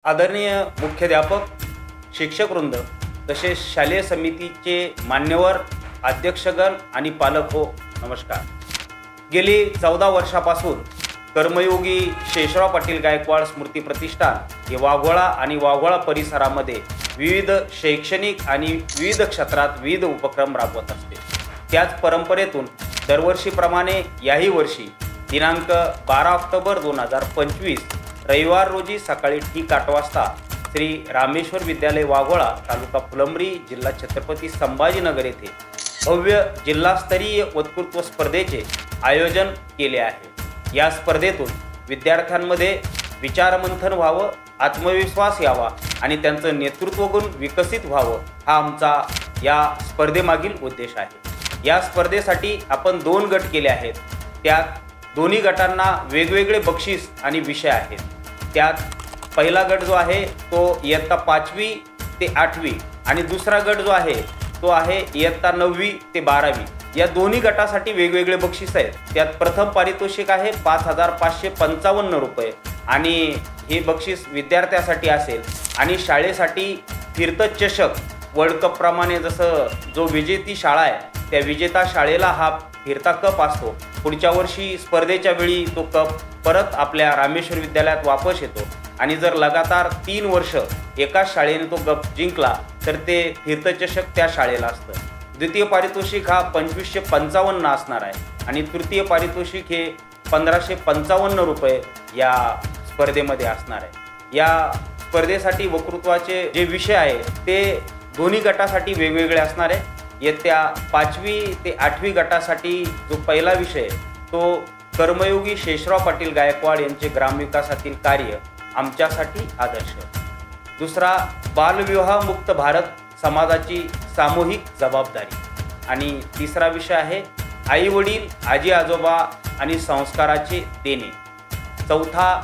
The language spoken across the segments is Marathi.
आदरणीय मुख्याध्यापक, शिक्षकवृंद तसेच शालेय समितीचे मान्यवर, अध्यक्षगण आणि पालक हो, नमस्कार. गेली 14 वर्षापासून कर्मयोगी शेषराव पाटील गायकवाड स्मृती प्रतिष्ठान हे वाघोळा आणि वाघोळा परिसरामध्ये विविध शैक्षणिक आणि विविध क्षेत्रात विविध उपक्रम राबवत असते. त्याच परंपरेतून दरवर्षीप्रमाणे याही वर्षी दिनांक 12 ऑक्टोबर 2025 रविवार रोजी सकाळी ठीक 8 वाजता श्री रामेश्वर विद्यालय वाघोळा, तालुका फुलंब्री, जिल्हा छत्रपती संभाजीनगर येथे भव्य जिल्हास्तरीय वक्तृत्व स्पर्धेचे आयोजन केले आहे. या स्पर्धेतून विद्यार्थ्यांमध्ये विचारमंथन व्हावं, आत्मविश्वास यावा आणि त्यांचं नेतृत्वगुण विकसित व्हावं, हा आमचा या स्पर्धेमागील उद्देश आहे. या स्पर्धेसाठी आपण 2 गट केले आहेत. त्यात दोन्ही गटांना वेगवेगळे बक्षीस आणि विषय आहेत. त्यात पहिला गट जो आहे तो इयत्ता 5वी ते 8वी आणि दुसरा गट जो आहे तो आहे इयत्ता 9वी ते 12वी. या दोन्ही गटासाठी वेगवेगळे बक्षीस आहेत. त्यात प्रथम पारितोषिक आहे 5,555 रुपये आणि हे बक्षीस विद्यार्थ्यासाठी असेल. आणि शाळेसाठी फिरतं वर्ल्ड कपप्रमाणे जसं जो विजेती शाळा आहे त्या विजेता शाळेला हा फिरता कप असतो. पुढच्या वर्षी स्पर्धेच्या वेळी तो कप परत आपल्या रामेश्वर विद्यालयात वापस येतो आणि जर लगातार 3 वर्ष एकाच शाळेने तो कप जिंकला तर ते फिरतं त्या शाळेला असतं. द्वितीय पारितोषिक हा 2,555 असणार आहे आणि तृतीय पारितोषिक हे 1,555 रुपये या स्पर्धेमध्ये असणार आहे. या स्पर्धेसाठी वक्तृत्वाचे जे विषय आहे ते दोन्ही गटासाठी वेगवेगळे असणार आहे. इयत्ता 5वी ते 8वी गटासाठी जो पहिला विषय तो कर्मयोगी शेषराव पाटील गायकवाड यांचे ग्रामविकासातील कार्य आमच्यासाठी आदर्श. दुसरा बालविवाहमुक्त भारत समाजाची सामूहिक जबाबदारी. आणि तिसरा विषय आहे आई वडील, आजी आजोबा आणि संस्काराचे देणे. चौथा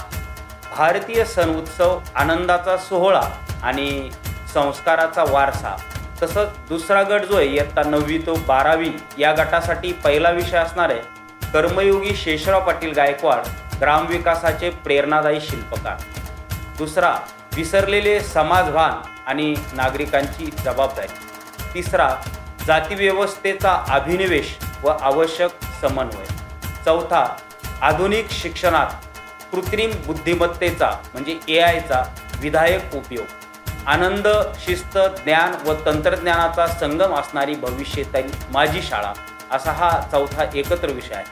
भारतीय सण उत्सव, आनंदाचा सोहळा आणि संस्काराचा वारसा. तसंच दुसरा गट जो आहे इयत्ता 9वी ते 12वी या गटासाठी पहिला विषय असणार आहे कर्मयोगी शेषराव पाटील गायकवाड ग्रामविकासाचे प्रेरणादायी शिल्पकार. दुसरा विसरलेले समाजभान आणि नागरिकांची जबाबदारी. तिसरा जातीव्यवस्थेचा अभिनिवेश व आवश्यक समन्वय. चौथा आधुनिक शिक्षणात कृत्रिम बुद्धिमत्तेचा म्हणजे AIचा विधायक उपयोग. आनंद, शिस्त, ज्ञान व तंत्रज्ञानाचा संगम असणारी भविष्यातील माझी शाळा, असा हा चौथा एकत्र विषय आहे.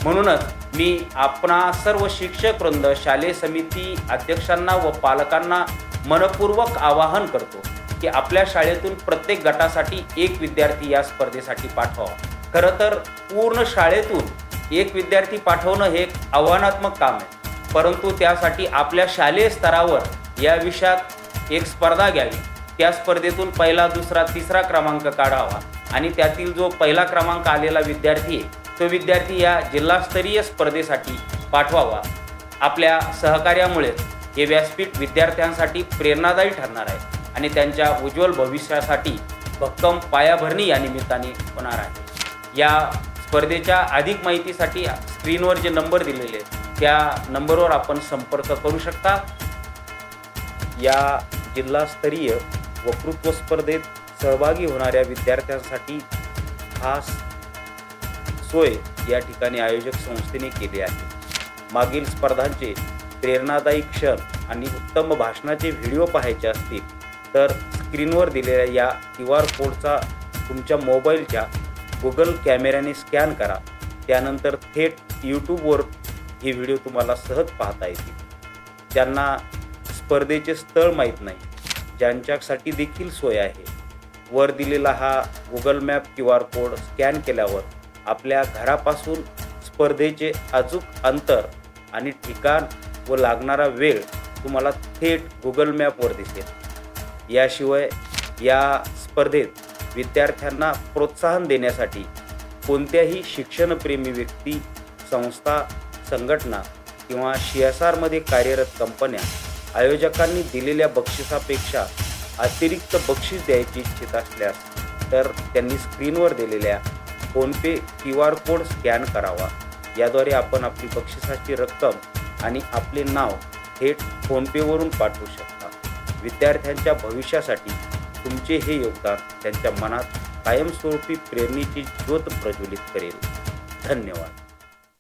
म्हणूनच मी आपणा सर्व शिक्षकवृंद, शालेय समिती अध्यक्षांना व पालकांना मनपूर्वक आवाहन करतो की आपल्या शाळेतून प्रत्येक गटासाठी एक विद्यार्थी या स्पर्धेसाठी पाठवावा. खरं तर पूर्ण शाळेतून एक विद्यार्थी पाठवणं हे एक आव्हानात्मक काम आहे, परंतु त्यासाठी आपल्या शालेय स्तरावर या विषयात एक स्पर्धा घ्यावी. त्या स्पर्धेतून पहिला, दुसरा, तिसरा क्रमांक काढावा आणि त्यातील जो पहिला क्रमांक आलेला विद्यार्थी आहे तो विद्यार्थी या जिल्हास्तरीय स्पर्धेसाठी पाठवावा. आपल्या सहकार्यामुळे हे व्यासपीठ विद्यार्थ्यांसाठी प्रेरणादायी ठरणार आहे आणि त्यांच्या उज्ज्वल भविष्यासाठी भक्कम पायाभरणी या निमित्ताने होणार आहे. या स्पर्धेच्या अधिक माहितीसाठी स्क्रीनवर जे नंबर दिलेले आहेत त्या नंबरवर आपण संपर्क करू शकता. या जिल्हास्तरीय वक्तृत्व स्पर्धेत सहभागी होणाऱ्या विद्यार्थ्यांसाठी खास सोय या ठिकाणी आयोजक संस्थेने केली आहे. मागील स्पर्धांचे प्रेरणादायी क्षण आणि उत्तम भाषणाचे व्हिडिओ पाहायचे असतील तर स्क्रीनवर दिलेल्या या QR कोडचा तुमच्या मोबाईलच्या गुगल कॅमेऱ्याने स्कॅन करा. त्यानंतर थेट YouTubeवर हे व्हिडिओ तुम्हाला सहज पाहता येतील. त्यांना स्पर्धेचे स्थळ माहीत नाही, ज्यांच्यासाठी देखील सोय आहे. वर दिलेला हा Google map QR code scan केल्यावर आपल्या घरापासून स्पर्धेचे अचूक अंतर आणि ठिकाण व लागणारा वेळ तुम्हाला थेट गुगल मॅपवर दिसेल. याशिवाय या स्पर्धेत विद्यार्थ्यांना प्रोत्साहन देण्यासाठी कोणत्याही शिक्षणप्रेमी व्यक्ती, संस्था, संघटना किंवा CSRमध्ये कार्यरत कंपन्या आयोजकांनी दिलेल्या बक्षिसापेक्षा अतिरिक्त बक्षीस द्यायची इच्छित असल्यास तर त्यांनी स्क्रीनवर दिलेल्या फोनपे QR कोड स्कॅन करावा. याद्वारे आपण आपली बक्षिसाची रक्कम आणि आपले नाव थेट फोनपेवरून पाठवू शकता. विद्यार्थ्यांच्या भविष्यासाठी तुमचे हे योगदान त्यांच्या मनात कायमस्वरूपी प्रेरणेची ज्योत प्रज्वलित करेल. धन्यवाद.